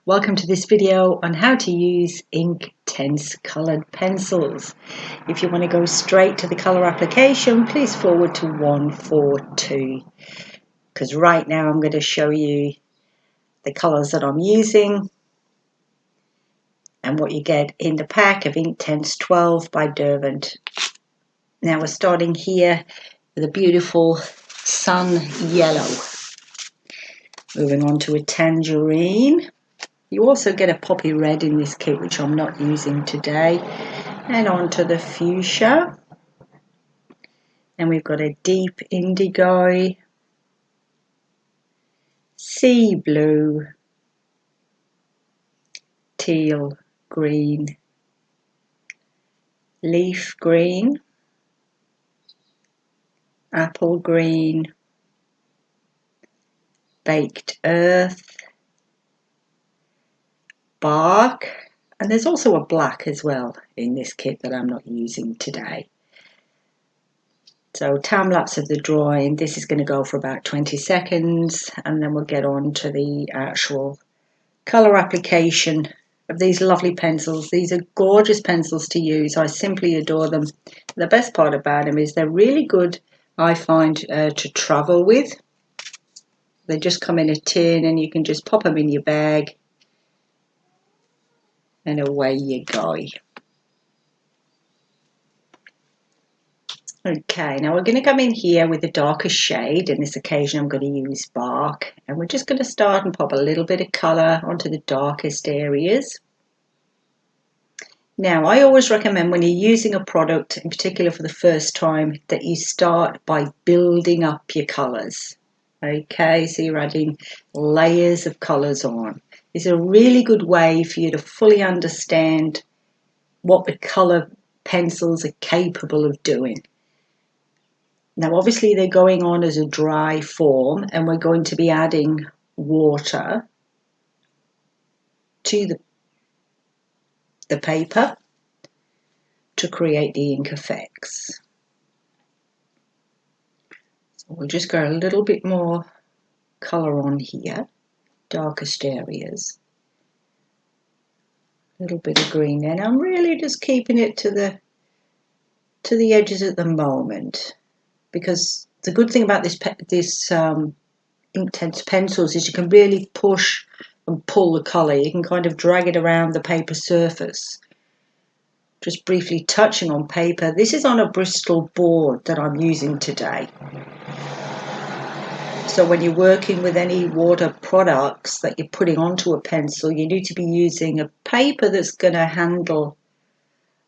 Welcome to this video on how to use Inktense coloured pencils. If you want to go straight to the colour application, please forward to 142, because right now I'm going to show you the colours that I'm using and what you get in the pack of Inktense 12 by Derwent. Now we're starting here with a beautiful sun yellow, moving on to a tangerine. You also get a poppy red in this kit, which I'm not using today. And on to the fuchsia. And we've got a deep indigo, sea blue, teal green, leaf green, apple green, baked earth, bark, and there's also a black as well in this kit that I'm not using today. So time lapse of the drawing, this is going to go for about 20 seconds and then we'll get on to the actual colour application of these lovely pencils. These are gorgeous pencils to use. I simply adore them. The best part about them is they're really good, I find, to travel with. They just come in a tin and you can just pop them in your bag and away you go. Okay, now we're going to come in here with a darker shade. In this occasion I'm going to use bark, and we're just going to start and pop a little bit of colour onto the darkest areas. Now I always recommend when you're using a product, in particular for the first time, that you start by building up your colours. Okay, so you're adding layers of colours on. It's a really good way for you to fully understand what the colour pencils are capable of doing. Now obviously they're going on as a dry form and we're going to be adding water to the paper to create the ink effects. So we'll just go a little bit more colour on here, darkest areas. A little bit of green, and I'm really just keeping it to the edges at the moment, because the good thing about this Inktense pencils is you can really push and pull the colour. You can kind of drag it around the paper surface. Just briefly touching on paper. This is on a Bristol board that I'm using today. So when you're working with any water products that you're putting onto a pencil, you need to be using a paper that's going to handle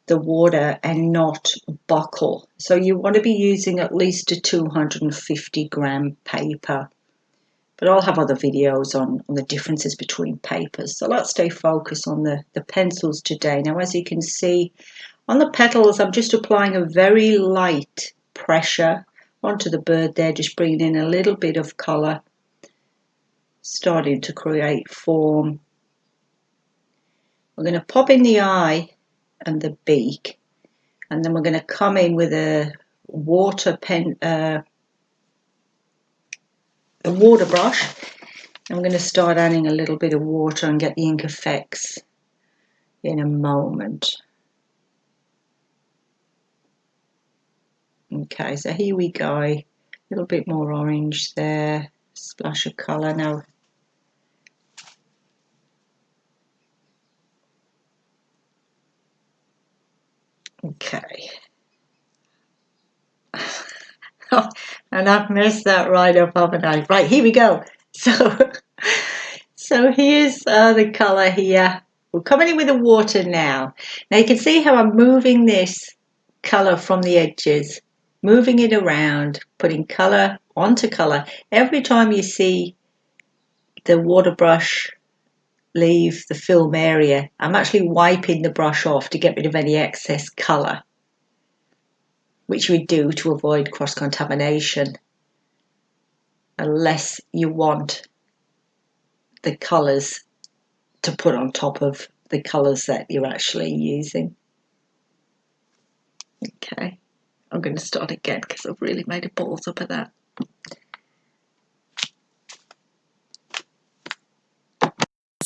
the water and not buckle. So you want to be using at least a 250 gram paper. But I'll have other videos on the differences between papers. So let's stay focused on the pencils today. Now, as you can see, on the petals, I'm just applying a very light pressure onto the bird there, just bringing in a little bit of colour, starting to create form. We're going to pop in the eye and the beak, and then we're going to come in with a water brush. I'm going to start adding a little bit of water and get the ink effects in a moment. Okay, so here we go. A little bit more orange there, splash of colour now. Okay. And I've messed that right up, haven't I? Right, here we go. So here's the colour here. We're coming in with the water now. Now you can see how I'm moving this colour from the edges, moving it around, putting colour onto colour. Every time you see the water brush leave the film area, I'm actually wiping the brush off to get rid of any excess colour, which you would do to avoid cross-contamination, unless you want the colours to put on top of the colours that you're actually using. Okay, I'm going to start again because I've really made a balls up of that.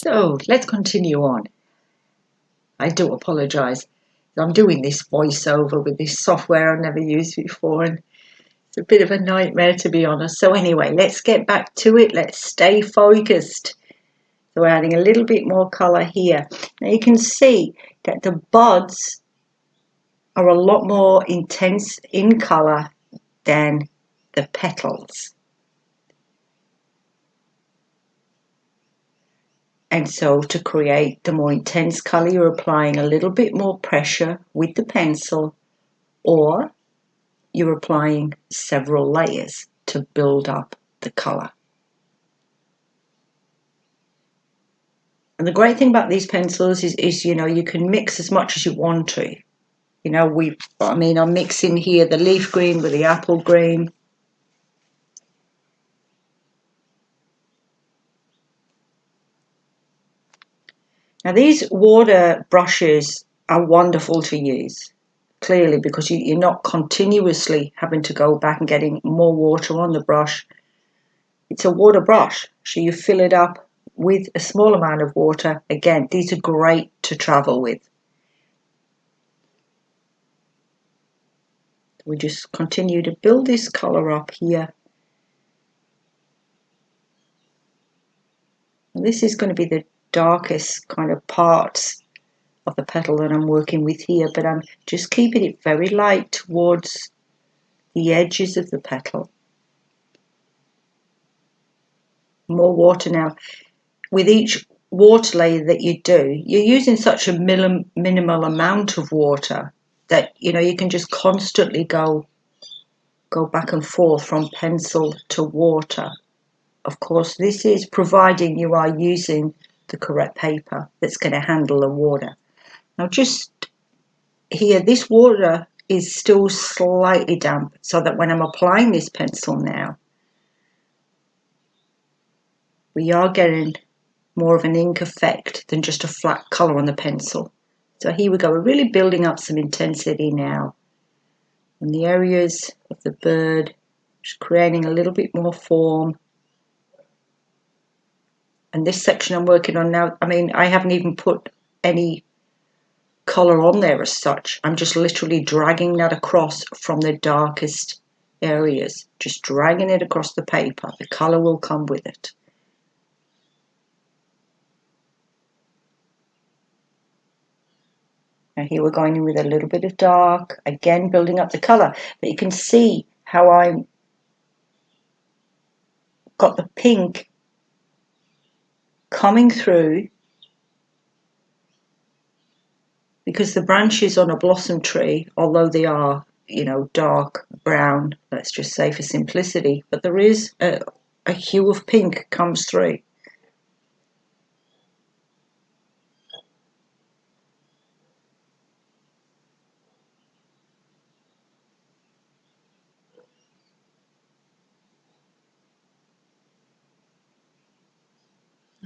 So let's continue on. I do apologise. I'm doing this voiceover with this software I've never used before, and it's a bit of a nightmare, to be honest. So anyway, let's get back to it. Let's stay focused. So we're adding a little bit more colour here. Now you can see that the buds are a lot more intense in colour than the petals. And so to create the more intense colour, you're applying a little bit more pressure with the pencil, or you're applying several layers to build up the colour. And the great thing about these pencils is you know, you can mix as much as you want to. You know, I'm mixing here the leaf green with the apple green. Now these water brushes are wonderful to use, clearly, because you're not continuously having to go back and getting more water on the brush. It's a water brush, so you fill it up with a small amount of water. Again, these are great to travel with. We just continue to build this colour up here. And this is going to be the darkest kind of parts of the petal that I'm working with here, but I'm just keeping it very light towards the edges of the petal. More water now. With each water layer that you do, you're using such a minimal amount of water that you know you can just constantly go back and forth from pencil to water. Of course, this is providing you are using the correct paper that's going to handle the water. Now just here, this water is still slightly damp, so that when I'm applying this pencil now, we are getting more of an ink effect than just a flat colour on the pencil. So here we go, we're really building up some intensity now in the areas of the bird, just creating a little bit more form. And this section I'm working on now, I haven't even put any colour on there as such. I'm just literally dragging that across from the darkest areas, just dragging it across the paper. The colour will come with it. Now here we're going in with a little bit of dark, again building up the colour, but you can see how I've got the pink coming through, because the branches on a blossom tree, although they are, you know, dark brown, let's just say for simplicity, but there is a hue of pink comes through.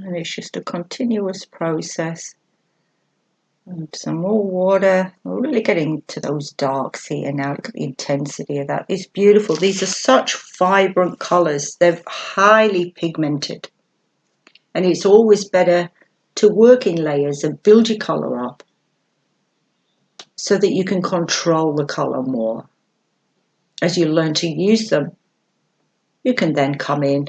And it's just a continuous process. And some more water. We're really getting to those darks here now. Look at the intensity of that. It's beautiful. These are such vibrant colours. They're highly pigmented. And it's always better to work in layers and build your colour up so that you can control the colour more. As you learn to use them, you can then come in,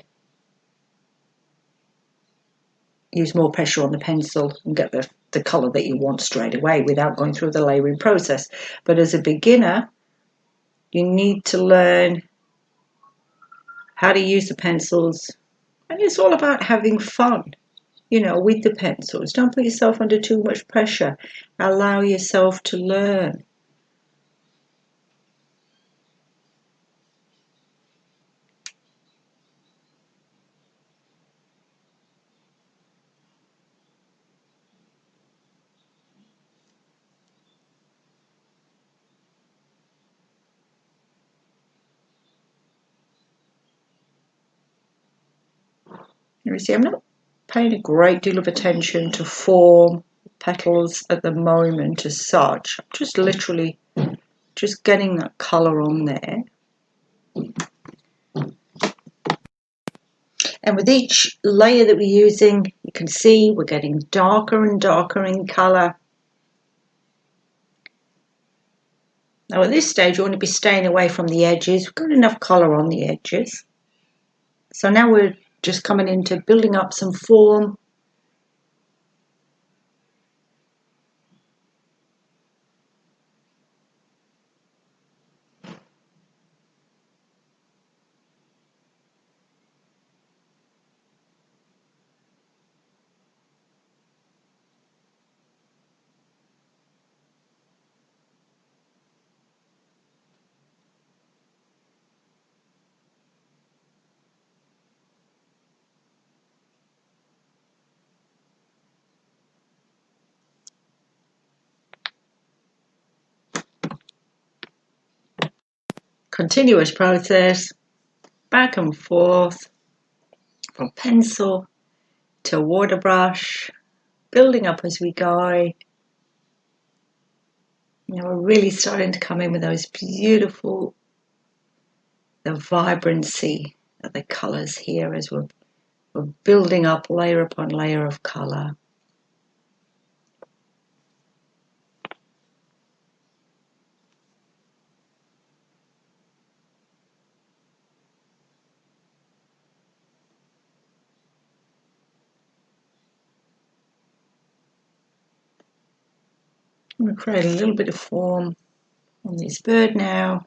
use more pressure on the pencil and get the colour that you want straight away without going through the layering process. But as a beginner, you need to learn how to use the pencils, and it's all about having fun, you know, with the pencils. Don't put yourself under too much pressure. Allow yourself to learn. You see, I'm not paying a great deal of attention to form, petals at the moment as such. I'm just literally just getting that colour on there. And with each layer that we're using, can see we're getting darker and darker in colour. Now at this stage you want to be staying away from the edges. We've got enough colour on the edges. So now we're just coming into building up some form. Continuous process, back and forth, from pencil to water brush, building up as we go. Now we're really starting to come in with those beautiful, the vibrancy of the colours here as we're building up layer upon layer of colour. I'm going to create a little bit of form on this bird now.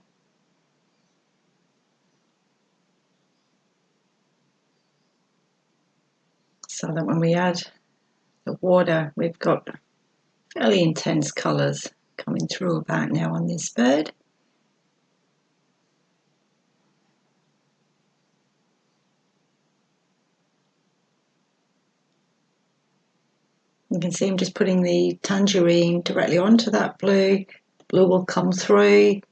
So that when we add the water, we've got fairly intense colours coming through about now on this bird. You can see I'm just putting the tangerine directly onto that blue. Blue will come through.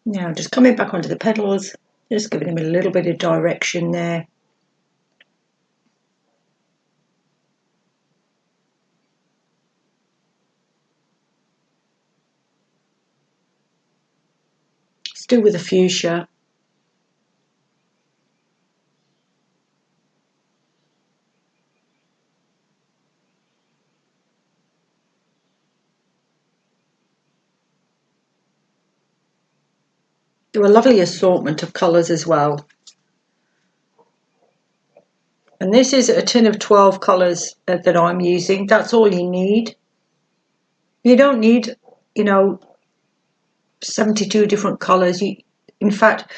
Now just coming back onto the petals, just giving them a little bit of direction there. Still with the fuchsia. There are a lovely assortment of colours as well. And this is a tin of 12 colours that I'm using. That's all you need. You don't need, 72 different colours. In fact,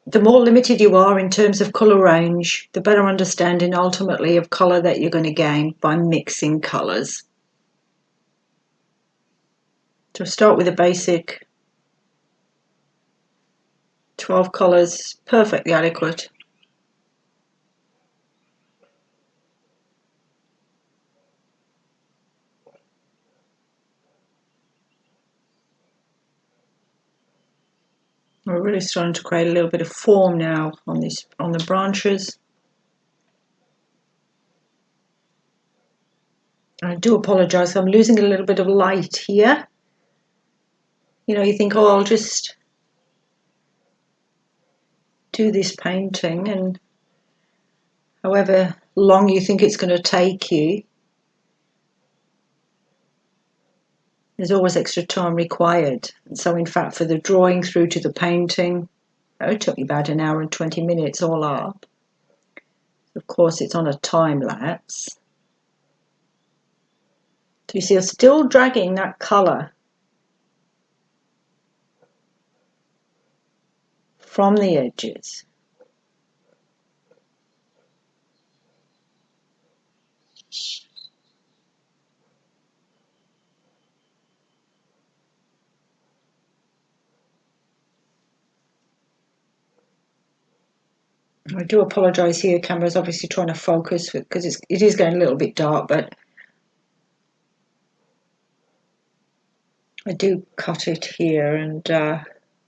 the more limited you are in terms of colour range, the better understanding ultimately of colour that you're going to gain by mixing colours. So start with a basic 12 colours, perfectly adequate. We're really starting to create a little bit of form now on the branches. I do apologise, I'm losing a little bit of light here. You think, oh, I'll just do this painting, and however long you think it's going to take you, there's always extra time required. And so in fact for the drawing through to the painting, it took me about an hour and 20 minutes all up. Of course it's on a time lapse. So you see I'm still dragging that colour from the edges. I do apologise here, camera's obviously trying to focus because it is getting a little bit dark, but I do cut it here and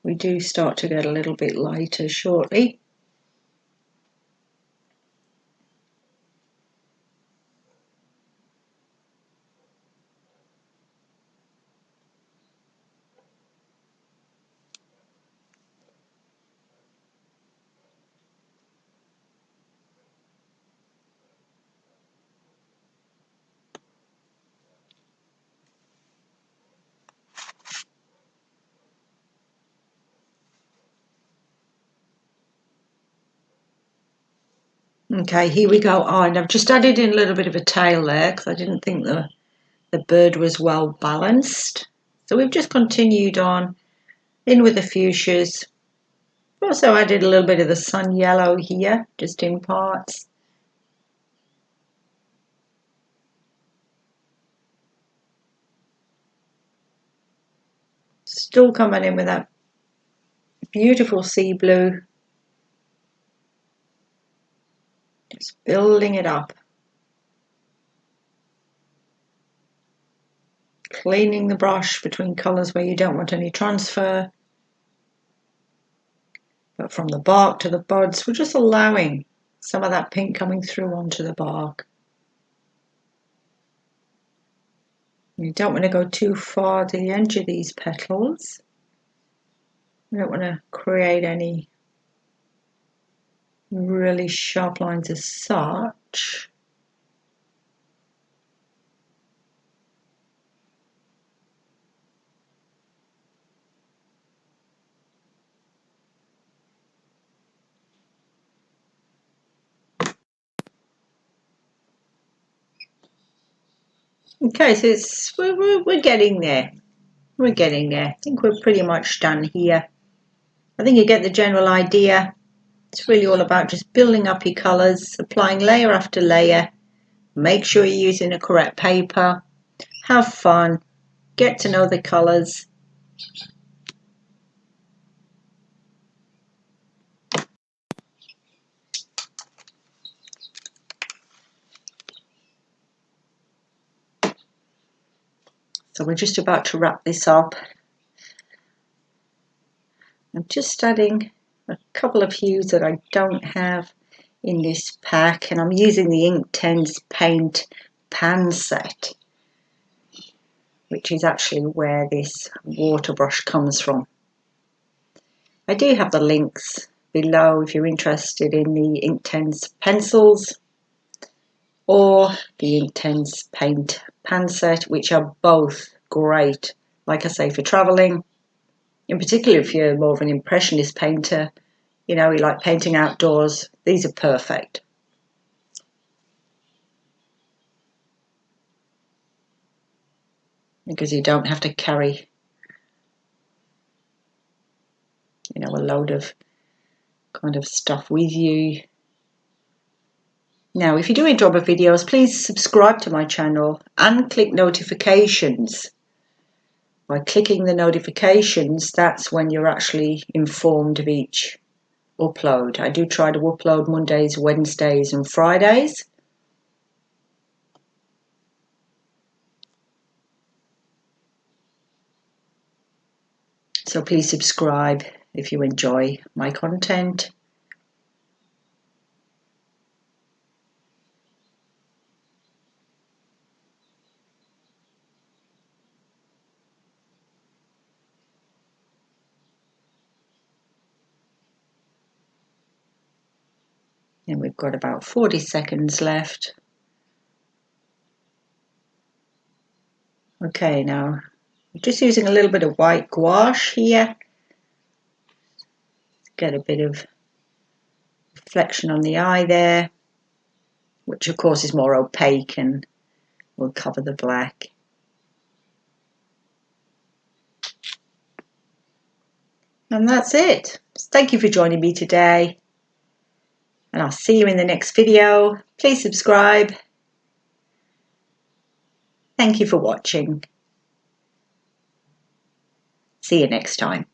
We do start to get a little bit lighter shortly. Okay, here we go. Oh, and I've just added in a little bit of a tail there because I didn't think the bird was well balanced. So we've just continued on in with the fuchsias. Also added a little bit of the sun yellow here, just in parts. Still coming in with that beautiful sea blue. Just building it up. Cleaning the brush between colours where you don't want any transfer. But from the bark to the buds, we're just allowing some of that pink coming through onto the bark. You don't want to go too far to the edge of these petals. You don't want to create any really sharp lines as such. Okay, so we're getting there. We're getting there. I think we're pretty much done here. I think you get the general idea. It's really all about just building up your colours, applying layer after layer. Make sure you're using the correct paper. Have fun. Get to know the colours. So we're just about to wrap this up. I'm just adding a couple of hues that I don't have in this pack, and I'm using the Inktense Paint Pan Set, which is actually where this water brush comes from. I do have the links below if you're interested in the Inktense pencils or the Inktense Paint Pan Set, which are both great, like I say, for travelling. In particular, if you're more of an impressionist painter, you know, you like painting outdoors, these are perfect. Because you don't have to carry, you know, a load of kind of stuff with you. Now, if you do enjoy my videos, please subscribe to my channel and click notifications. By clicking the notifications, that's when you're actually informed of each upload. I do try to upload Mondays, Wednesdays and Fridays. So please subscribe if you enjoy my content. And we've got about 40 seconds left. Okay, now I'm just using a little bit of white gouache here. Get a bit of reflection on the eye there, which of course is more opaque and will cover the black. And that's it. Thank you for joining me today. And I'll see you in the next video. Please subscribe. Thank you for watching. See you next time.